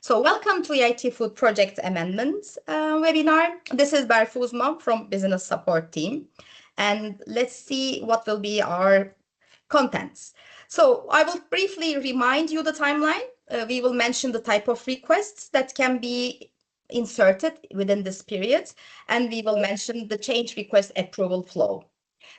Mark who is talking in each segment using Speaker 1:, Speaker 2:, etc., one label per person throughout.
Speaker 1: So welcome to MyEITFood Project Amendments webinar. This is Berfuzma from Business Support Team. And let's see what will be our contents. So I will briefly remind you the timeline. We will mention the type of requests that can be inserted within this period. And we will mention the change request approval flow.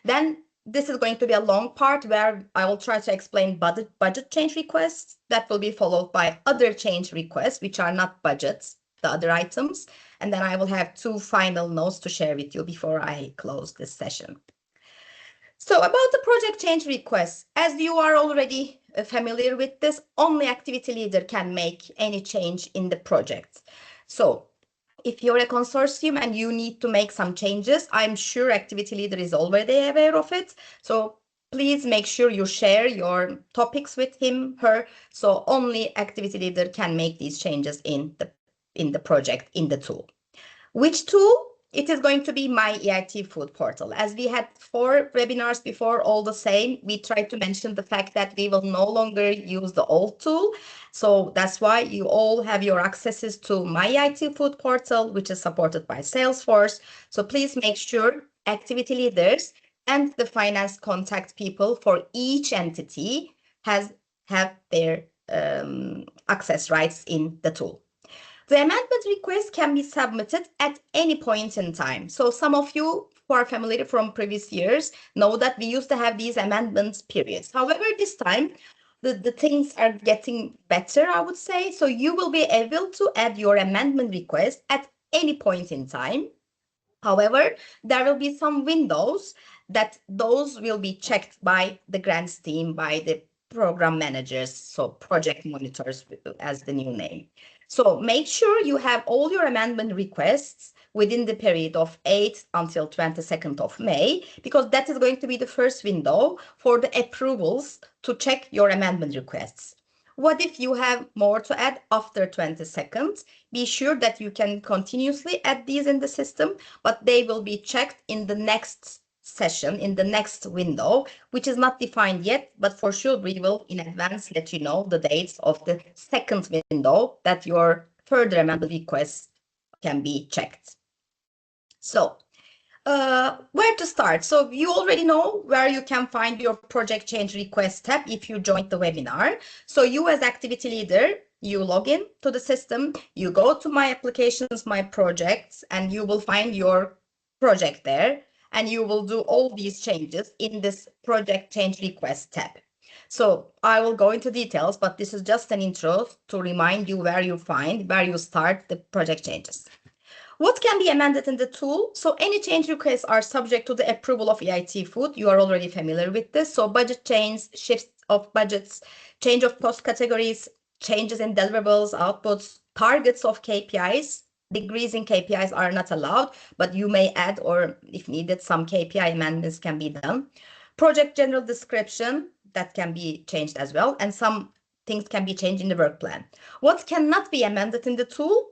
Speaker 1: Then this is going to be a long part where I will try to explain budget change requests. That will be followed by other change requests, which are not budgets, the other items. And then I will have two final notes to share with you before I close this session. So about the project change requests, as you are already familiar with this, only activity leader can make any change in the project. So if you're a consortium and you need to make some changes, I'm sure activity leader is already aware of it. So please make sure you share your topics with him, her. So only activity leader can make these changes in the project, in the tool. Which tool? It is going to be MyEITFood portal. As we had 4 webinars before, all the same, we tried to mention the fact that we will no longer use the old tool. So that's why you all have your accesses to MyEITFood portal, which is supported by Salesforce. So please make sure activity leaders and the finance contact people for each entity have their access rights in the tool. The amendment request can be submitted at any point in time. So some of you who are familiar from previous years know that we used to have these amendments periods. However, this time the things are getting better, I would say. So you will be able to add your amendment request at any point in time. However, there will be some windows that those will be checked by the grants team, by the program managers, so project monitors as the new name. So make sure you have all your amendment requests within the period of 8th until 22nd of May, because that is going to be the first window for the approvals to check your amendment requests. What if you have more to add after 22nd? Be sure that you can continuously add these in the system, but they will be checked in the next session, in the next window, which is not defined yet, but for sure we will in advance let you know the dates of the second window that your further amendment requests can be checked. So where to start? So you already know where you can find your project change request tab if you joined the webinar. So you as activity leader, you log in to the system, you go to my applications, my projects, and you will find your project there. And you will do all these changes in this project change request tab. So I will go into details, but this is just an intro to remind you where you start the project changes. What can be amended in the tool? So any change requests are subject to the approval of MyEITFood. You are already familiar with this. So budget change, shifts of budgets, change of cost categories, changes in deliverables, outputs, targets of KPIs. Degrees in KPIs are not allowed, but you may add, or if needed, some KPI amendments can be done. Project general description, that can be changed as well. And some things can be changed in the work plan. What cannot be amended in the tool?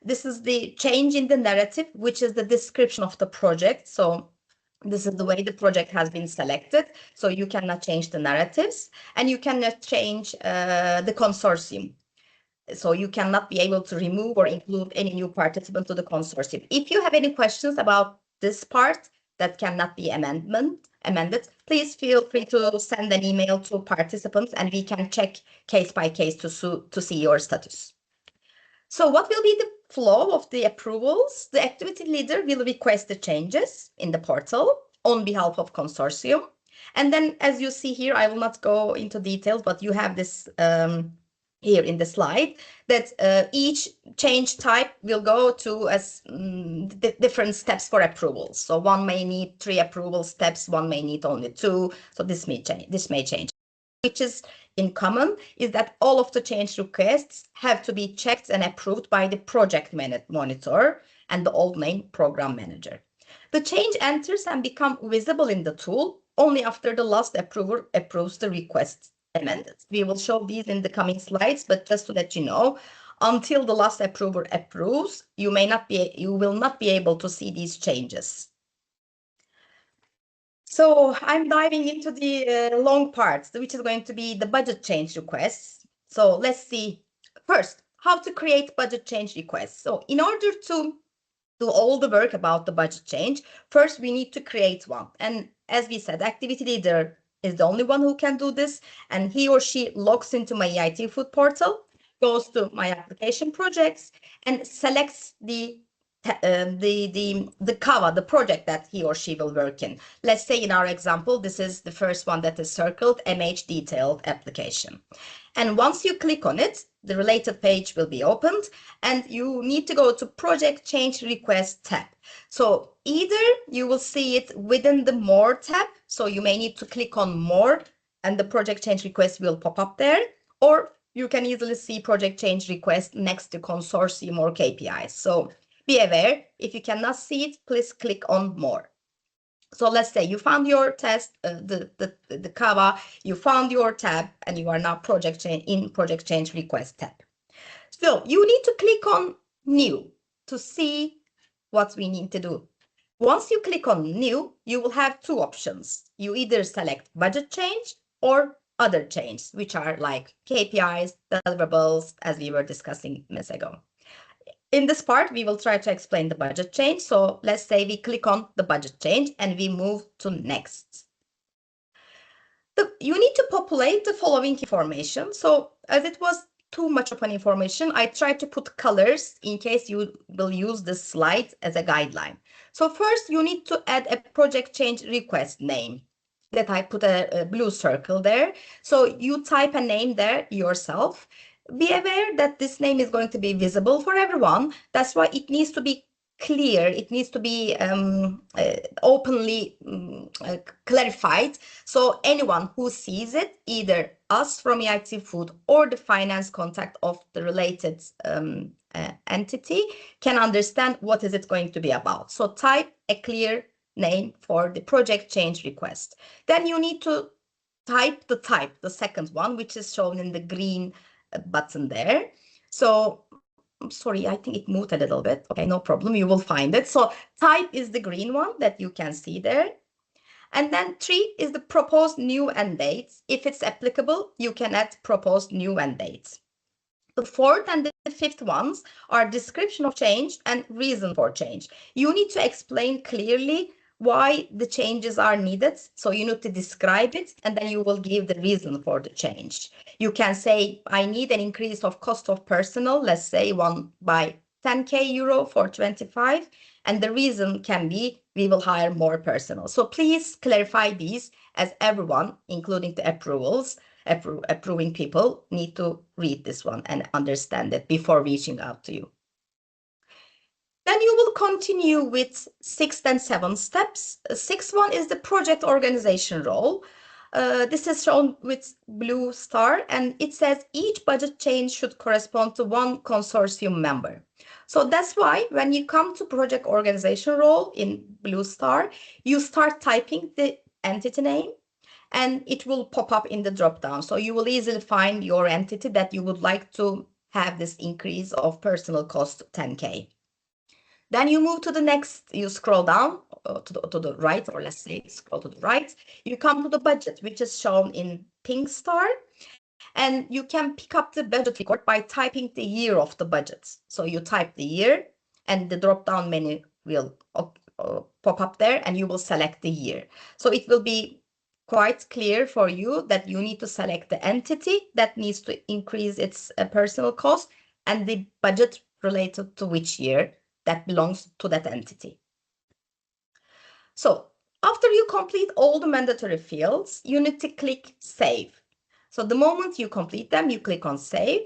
Speaker 1: This is the change in the narrative, which is the description of the project. So this is the way the project has been selected. So you cannot change the narratives, and you cannot change the consortium. So you cannot be able to remove or include any new participant to the consortium. If you have any questions about this part that cannot be amended, please feel free to send an email to participants, and we can check case by case to see your status. So what will be the flow of the approvals? The activity leader will request the changes in the portal on behalf of consortium. And then, as you see here, I will not go into details, but you have this here in the slide, that each change type will go to different steps for approvals. So one may need 3 approval steps, one may need only 2. So this may change. Which is in common is that all of the change requests have to be checked and approved by the project monitor and the old name program manager. The change enters and become visible in the tool only after the last approver approves the request amended. We will show these in the coming slides, but just to let you know, until the last approver approves, you will not be able to see these changes. So I'm diving into the long part, which is going to be the budget change requests. So let's see. First, how to create budget change requests. So in order to do all the work about the budget change, first we need to create one. And as we said, activity leader is the only one who can do this. And he or she logs into my MyEITFood portal, goes to my application projects, and selects the kava, the project that he or she will work in. Let's say in our example, this is the first one that is circled, MH detailed application. And once you click on it, the related page will be opened and you need to go to project change request tab. So either you will see it within the more tab, so you may need to click on more and the project change request will pop up there, or you can easily see project change request next to consortium or KPIs. So be aware, if you cannot see it, please click on more. So let's say you found your test, the Kava, you found your tab, and you are now project change request tab. So you need to click on new to see what we need to do. Once you click on new, you will have two options. You either select budget change or other change, which are like KPIs, deliverables, as we were discussing minutes ago. In this part, we will try to explain the budget change. So let's say we click on the budget change and we move to next. You need to populate the following information. So as it was too much of an information, I tried to put colors in case you will use this slide as a guideline. So first you need to add a project change request name that I put a blue circle there. So you type a name there yourself. Be aware that this name is going to be visible for everyone. That's why it needs to be clear. It needs to be openly clarified. So anyone who sees it, either us from MyEITFood or the finance contact of the related entity, can understand what is it going to be about. So type a clear name for the project change request. Then you need to type, the second one, which is shown in the green button there. So I'm sorry, I think it moved a little bit. Okay, no problem, you will find it. So type is the green one that you can see there. And then 3 is the proposed new end dates. If it's applicable, you can add proposed new end dates. The 4th and the 5th ones are description of change and reason for change. You need to explain clearly why the changes are needed. So you need to describe it and then you will give the reason for the change. You can say, I need an increase of cost of personnel, let's say one by 10k euro for 25. And the reason can be, we will hire more personnel. So please clarify these, as everyone, including the approving people, need to read this one and understand it before reaching out to you. Then you will continue with 6th and 7th steps. 6th one is the project organization role. This is shown with blue star and it says each budget change should correspond to one consortium member. So that's why when you come to project organization role in blue star, you start typing the entity name and it will pop up in the drop down. So you will easily find your entity that you would like to have this increase of personal cost 10k. Then you move to the next, you scroll down to the right, or let's say scroll to the right. You come to the budget, which is shown in pink star. And you can pick up the budget record by typing the year of the budget. So you type the year and the drop-down menu will pop up there and you will select the year. So it will be quite clear for you that you need to select the entity that needs to increase its personal cost and the budget related to which year that belongs to that entity. So after you complete all the mandatory fields, you need to click Save. So the moment you complete them, you click on Save.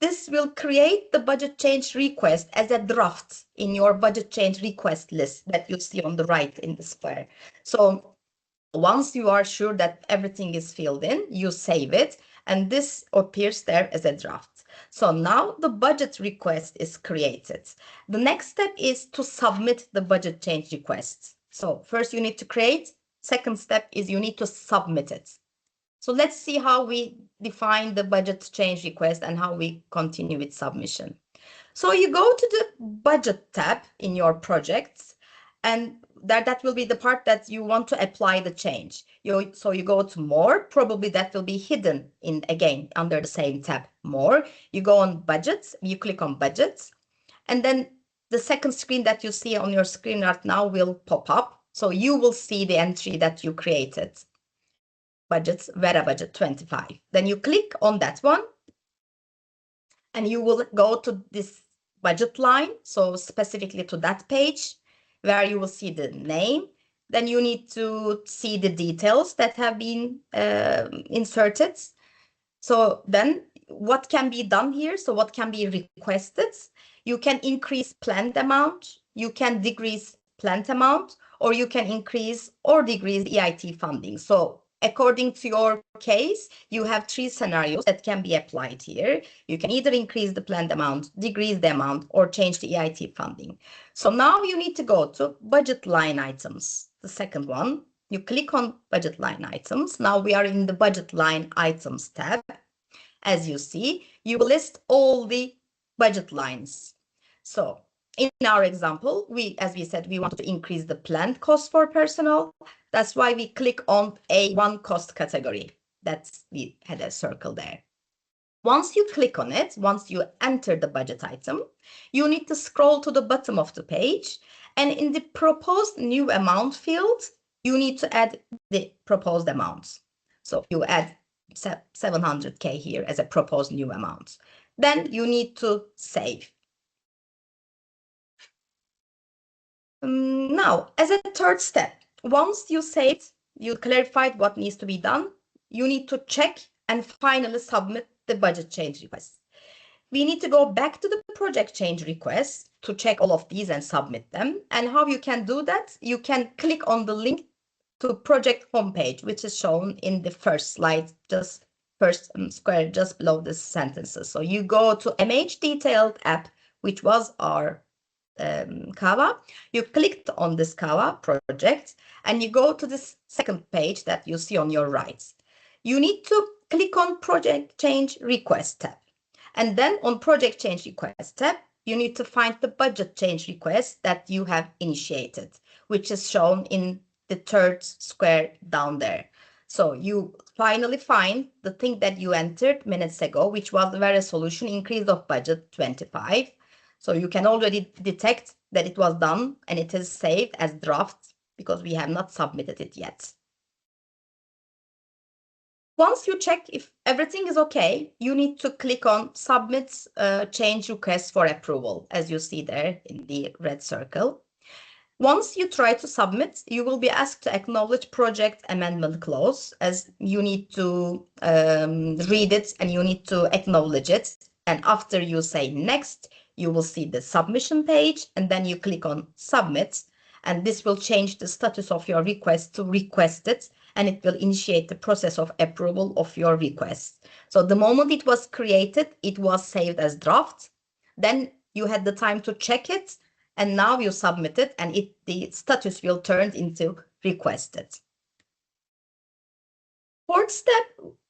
Speaker 1: This will create the budget change request as a draft in your budget change request list that you see on the right in the square. So once you are sure that everything is filled in, you save it, and this appears there as a draft. So now the budget request is created. The next step is to submit the budget change request. So first you need to create. Second step is you need to submit it. So let's see how we define the budget change request and how we continue with submission. So you go to the budget tab in your projects, and that will be the part that you want to apply the change. So you go to more, probably that will be hidden in, again, under the same tab, more. You go on budgets, you click on budgets, and then the second screen that you see on your screen right now will pop up. So you will see the entry that you created. Budgets, Vera budget 25. Then you click on that one and you will go to this budget line. So specifically to that page where you will see the name. Then you need to see the details that have been inserted. So then what can be done here? So what can be requested? You can increase planned amount, you can decrease planned amount, or you can increase or decrease EIT funding. So according to your case, you have 3 scenarios that can be applied here. You can either increase the planned amount, decrease the amount, or change the EIT funding. So now you need to go to budget line items, the second one. You click on budget line items. Now we are in the budget line items tab. As you see, you will list all the budget lines. So in our example, as we said, we want to increase the planned cost for personnel. That's why we click on A1 cost category. We had a circle there. Once you click on it, once you enter the budget item, you need to scroll to the bottom of the page. And in the proposed new amount field, you need to add the proposed amounts. So you add 700K here as a proposed new amount. Then you need to save. Now, as a third step, once you saved, you clarified what needs to be done, you need to check and finally submit the budget change request. We need to go back to the project change request to check all of these and submit them. And how you can do that? You can click on the link to project homepage, which is shown in the first slide, just first square just below the sentences. So you go to MH detailed app, which was our Kava. You clicked on this Kava project and you go to this second page that you see on your right. You need to click on project change request tab. And then on project change request tab, you need to find the budget change request that you have initiated, which is shown in the third square down there. So you finally find the thing that you entered minutes ago, which was the Vera solution increase of budget 25. So you can already detect that it was done and it is saved as draft because we have not submitted it yet. Once you check if everything is okay, you need to click on submit change request for approval, as you see there in the red circle. Once you try to submit, you will be asked to acknowledge project amendment clause, as you need to read it and you need to acknowledge it. And after you say next, you will see the submission page and then you click on submit. And this will change the status of your request to requested, and it will initiate the process of approval of your request. So the moment it was created, it was saved as draft. Then you had the time to check it, and now you submit it, and the status will turn into requested. Fourth step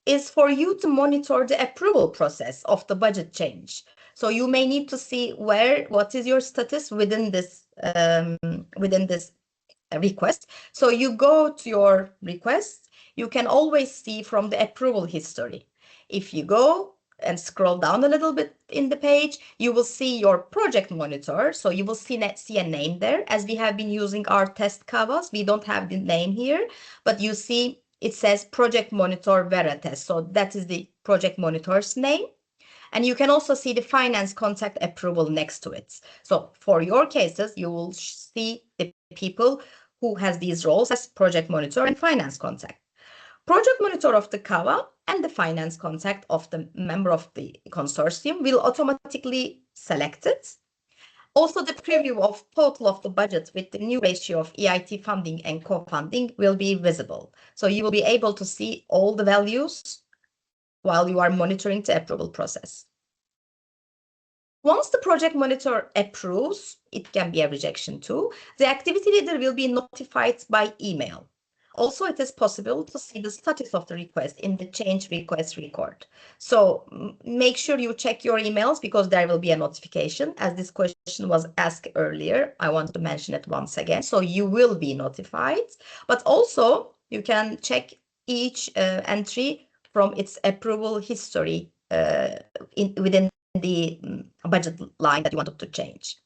Speaker 1: is for you to monitor the approval process of the budget change. So you may need to see what is your status within this request. So you go to your request, you can always see from the approval history. If you go and scroll down a little bit in the page, you will see your project monitor. So you will see a name there. As we have been using our test Kavas, we don't have the name here, but you see it says project monitor Vera test. So that is the project monitor's name. And you can also see the finance contact approval next to it. So for your cases, you will see the people who has these roles as project monitor and finance contact. Project monitor of the Kava and the finance contact of the member of the consortium will automatically select it. Also, the preview of total of the budget with the new ratio of EIT funding and co-funding will be visible. So you will be able to see all the values while you are monitoring the approval process. Once the project monitor approves, it can be a rejection too, the activity leader will be notified by email. Also, it is possible to see the status of the request in the change request record. So make sure you check your emails because there will be a notification. As this question was asked earlier, I want to mention it once again. So you will be notified, but also you can check each entry from its approval history within the budget line that you wanted to change.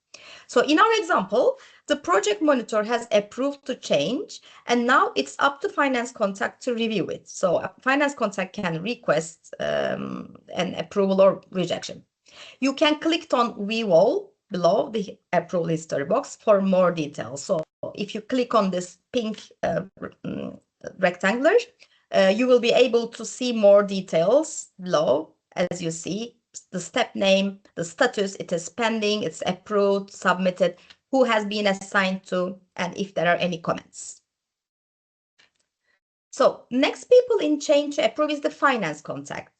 Speaker 1: So in our example, the project monitor has approved the change, and now it's up to finance contact to review it. So a finance contact can request an approval or rejection. You can click on View All below the approval history box for more details. So if you click on this pink rectangular, you will be able to see more details below. As you see, the step name, the status, it is pending, it's approved, submitted, who has been assigned to, and if there are any comments. So next people in change to approve is the finance contact.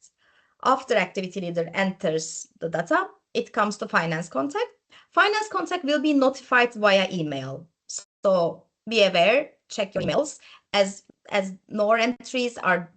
Speaker 1: After activity leader enters the data, it comes to finance contact. Finance contact will be notified via email. So be aware, check your emails. As no entries are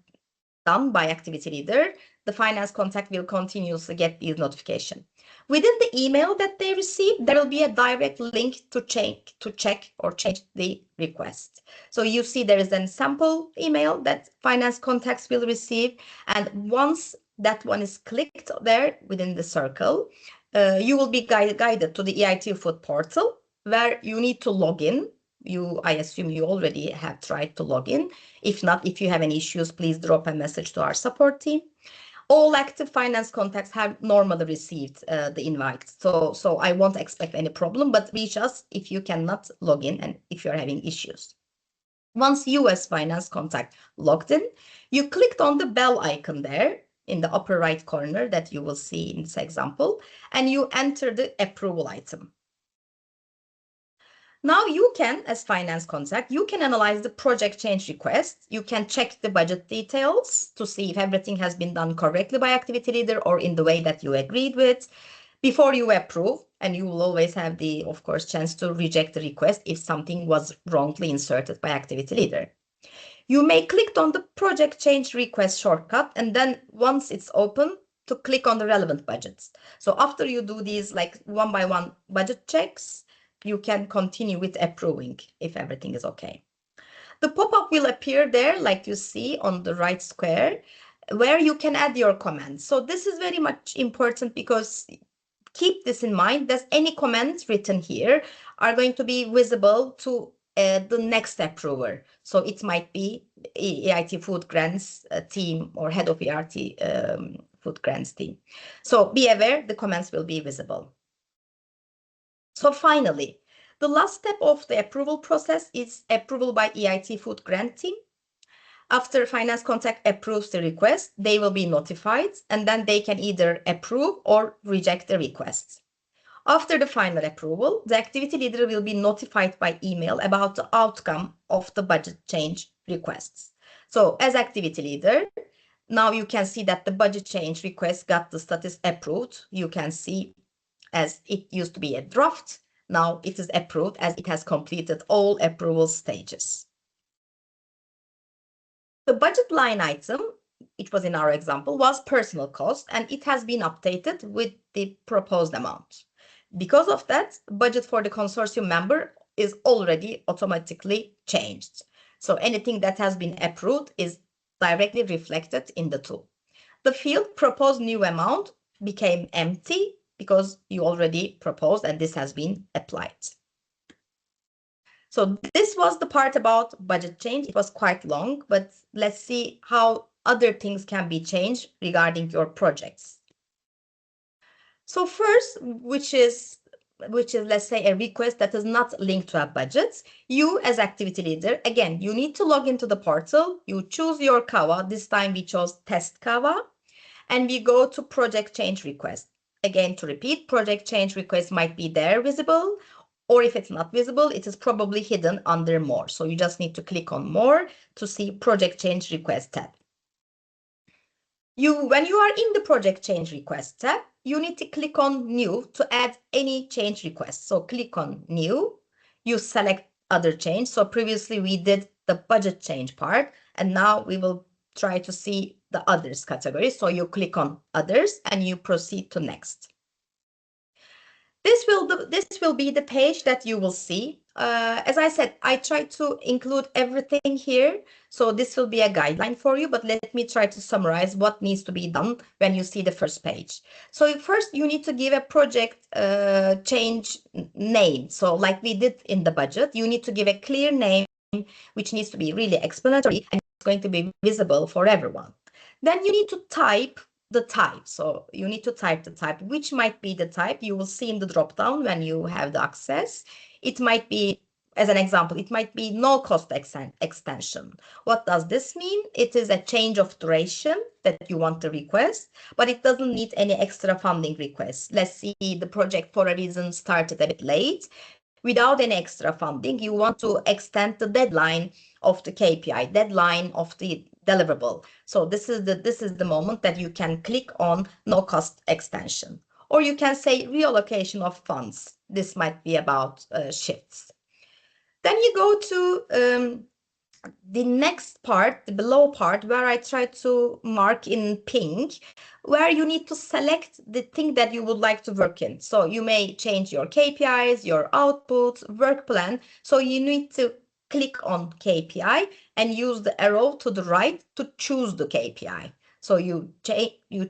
Speaker 1: done by activity leader, the finance contact will continuously get these notifications. Within the email that they receive, there will be a direct link to check or change the request. So you see there is a sample email that finance contacts will receive, and once that one is clicked there within the circle, you will be guided to the EITFood portal where you need to log in. I assume you already have tried to log in. If not, if you have any issues, please drop a message to our support team. All active finance contacts have normally received the invite. So I won't expect any problem, but reach us if you cannot log in and if you're having issues. Once you as finance contact logged in, you clicked on the bell icon there in the upper right corner that you will see in this example, and you enter the approval item. Now you can, as finance contact, you can analyze the project change request. You can check the budget details to see if everything has been done correctly by activity leader or in the way that you agreed with before you approve. And you will always have the, of course, chance to reject the request if something was wrongly inserted by activity leader. You may click on the project change request shortcut, and then once it's open, to click on the relevant budgets. So after you do these like one by one budget checks, you can continue with approving if everything is okay. The pop-up will appear there, like you see on the right square, where you can add your comments. So this is very much important because keep this in mind that any comments written here are going to be visible to the next approver. So it might be EITFood grants team or head of ERT food grants team. So be aware the comments will be visible. So finally, the last step of the approval process is approval by EITFood grant team. After finance contact approves the request, they will be notified, and then they can either approve or reject the request. After the final approval, the activity leader will be notified by email about the outcome of the budget change requests. So as activity leader, now you can see that the budget change request got the status approved. You can see as it used to be a draft. Now it is approved as it has completed all approval stages. The budget line item, it was in our example, was personal cost, and it has been updated with the proposed amount. Because of that, budget for the consortium member is already automatically changed. So anything that has been approved is directly reflected in the tool. The field proposed new amount became empty because you already proposed and this has been applied. So this was the part about budget change. It was quite long, but let's see how other things can be changed regarding your projects. So first, which is let's say a request that is not linked to a budget, you as activity leader, again, you need to log into the portal, you choose your Kava. This time we chose test Kava, and we go to project change request. Again, to repeat, project change request might be there visible, or if it's not visible, it is probably hidden under more. So you just need to click on more to see project change request tab. When you are in the project change request tab, you need to click on new to add any change request. So click on new, you select other change. So previously we did the budget change part. And now we will try to see the others category. So you click on others and you proceed to next. This will be the page that you will see. As I said, I tried to include everything here. So this will be a guideline for you, but let me try to summarize what needs to be done when you see the first page. So first you need to give a project change name. So like we did in the budget, you need to give a clear name, which needs to be really explanatory and it's going to be visible for everyone. Then you need to type the type. So you need to type the type, which might be the type you will see in the drop down when you have the access. It might be, as an example, it might be no cost extension. What does this mean? It is a change of duration that you want to request, but it doesn't need any extra funding requests. Let's see, the project for a reason started a bit late. Without any extra funding, you want to extend the deadline of the KPI, deadline of the deliverable. So this is the moment that you can click on no cost extension, or you can say reallocation of funds. This might be about shifts. Then you go to the next part, the below part, where I try to mark in pink, where you need to select the thing that you would like to work in. So you may change your KPIs, your output, work plan. So you need to click on KPI and use the arrow to the right to choose the KPI. So you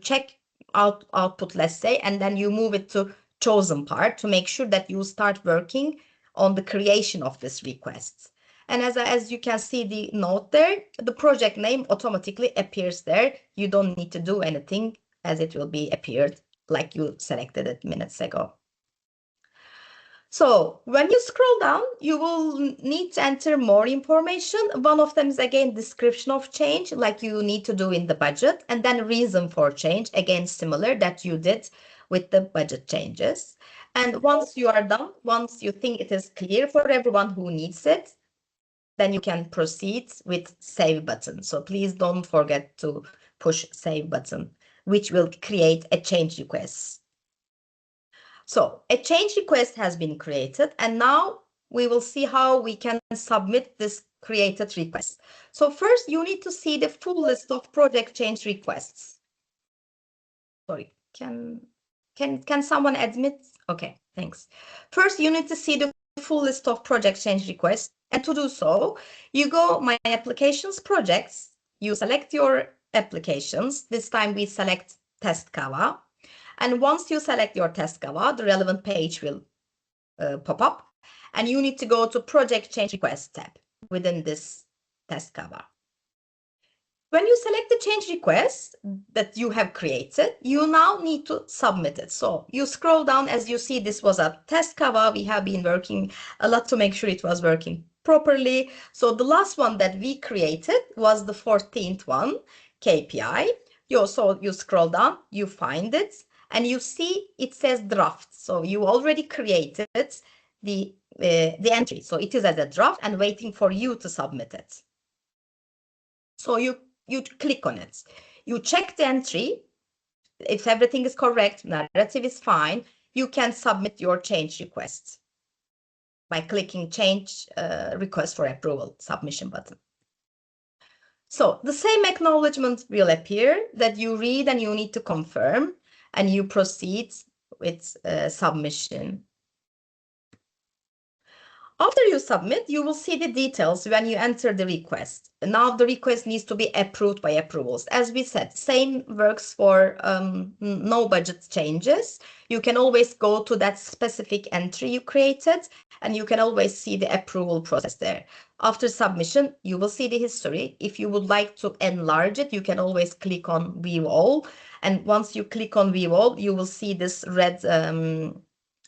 Speaker 1: check output, let's say, and then you move it to chosen part to make sure that you start working on the creation of this request. And as you can see the note there, the project name automatically appears there. You don't need to do anything as it will be appeared like you selected it minutes ago. So when you scroll down, you will need to enter more information. One of them is again description of change, like you need to do in the budget, and then reason for change, again similar that you did with the budget changes. And once you are done, once you think it is clear for everyone who needs it, then you can proceed with save button. So please don't forget to push save button, which will create a change request. So a change request has been created, and now we will see how we can submit this created request. So first you need to see the full list of project change requests. Sorry, can someone admit? Okay, thanks. First you need to see the full list of project change requests. And to do so, you go My Applications Projects, you select your applications. This time we select Test Kava. And once you select your Test Kava, the relevant page will pop up. And you need to go to Project Change Request tab within this Test Kava. When you select the change request that you have created, you now need to submit it. So you scroll down, as you see, this was a test Kava. We have been working a lot to make sure it was working properly. So the last one that we created was the 14th one, KPI. You scroll down, you find it, and you see it says draft. So you already created the entry. So it is as a draft and waiting for you to submit it. So you click on it. You check the entry. If everything is correct, narrative is fine, you can submit your change request by clicking change request for approval, submission button. So the same acknowledgement will appear that you read and you need to confirm, and you proceed with submission. After you submit, you will see the details when you enter the request. Now the request needs to be approved by approvals. As we said, same works for no budget changes. You can always go to that specific entry you created, and you can always see the approval process there. After submission, you will see the history. If you would like to enlarge it, you can always click on View All. And once you click on View All, you will see this red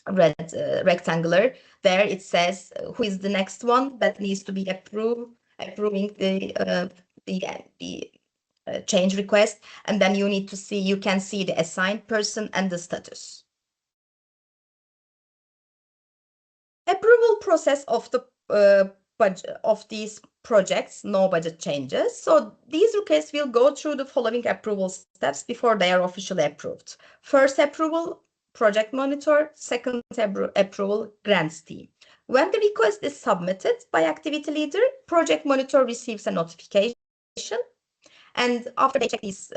Speaker 1: rectangular. There it says who is the next one that needs to be approving the change request, and then you can see the assigned person and the status. Approval process of the of these projects, no budget changes. So these requests will go through the following approval steps before they are officially approved. First approval, project monitor. Second approval, grants team. When the request is submitted by activity leader, project monitor receives a notification. And after they check these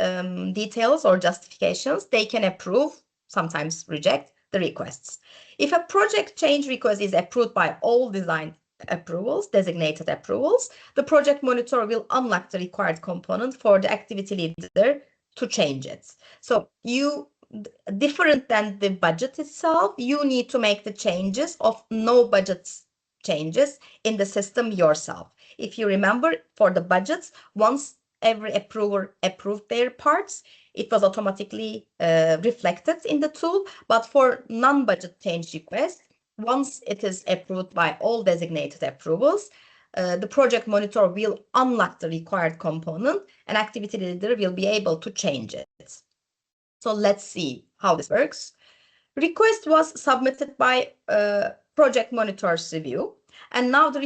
Speaker 1: details or justifications, they can approve, sometimes reject the requests. If a project change request is approved by all design approvals, designated approvals, the project monitor will unlock the required component for the activity leader to change it. So different than the budget itself, you need to make the changes of no budget changes in the system yourself. If you remember, for the budgets, once every approver approved their parts, it was automatically reflected in the tool. But for non-budget change requests, once it is approved by all designated approvals, the project monitor will unlock the required component and activity leader will be able to change it. So let's see how this works. Request was submitted by project monitor's review. And now the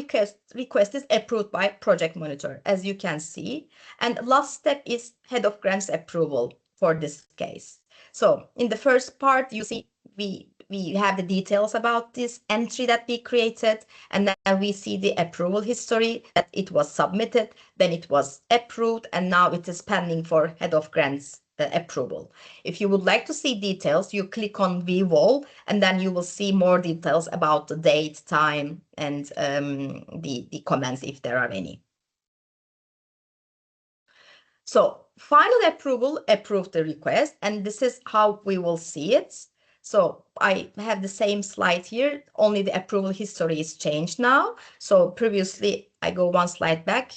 Speaker 1: request is approved by project monitor, as you can see. And last step is head of grants approval for this case. So in the first part, you see we have the details about this entry that we created, and then we see the approval history, that it was submitted, then it was approved, and now it is pending for head of grants approval. If you would like to see details, you click on view all, and then you will see more details about the date, time, and the comments if there are any. So final approval approved the request, and this is how we will see it. So I have the same slide here, only the approval history is changed now. So previously, I go one slide back.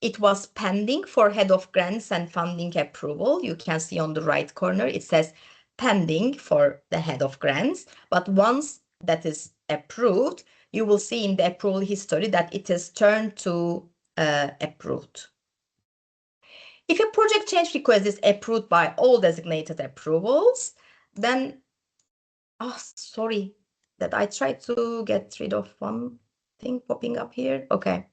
Speaker 1: It was pending for head of grants and funding approval. You can see on the right corner, it says pending for the head of grants. But once that is approved, you will see in the approval history that it is turned to approved. If a project change request is approved by all designated approvals, then, oh, sorry, that I tried to get rid of one thing popping up here. Okay.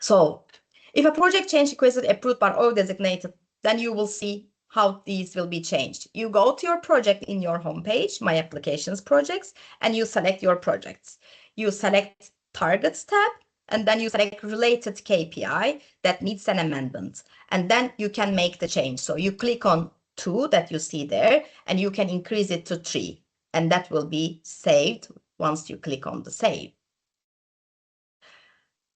Speaker 1: So if a project change request is approved by all designated, then you will see how these will be changed. You go to your project in your homepage, My Applications Projects, and you select your projects. You select Targets tab, and then you select related KPI that needs an amendment. And then you can make the change. So you click on 2 that you see there, and you can increase it to 3. And that will be saved once you click on the save.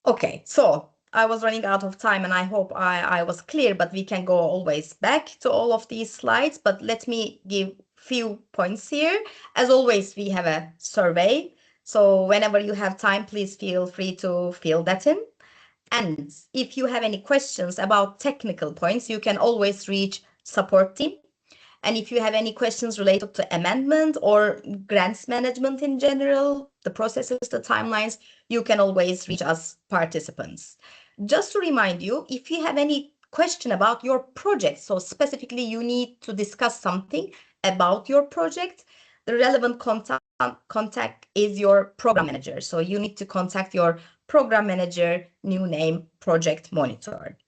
Speaker 1: Okay, so I was running out of time and I hope I was clear, but we can go always back to all of these slides. But let me give few points here. As always, we have a survey. So whenever you have time, please feel free to fill that in. And if you have any questions about technical points, you can always reach support team. And if you have any questions related to amendment or grants management in general, the processes, the timelines, you can always reach us participants. Just to remind you, if you have any question about your project, so specifically you need to discuss something about your project, the relevant contact is your program manager. So you need to contact your program manager, new name, project monitor.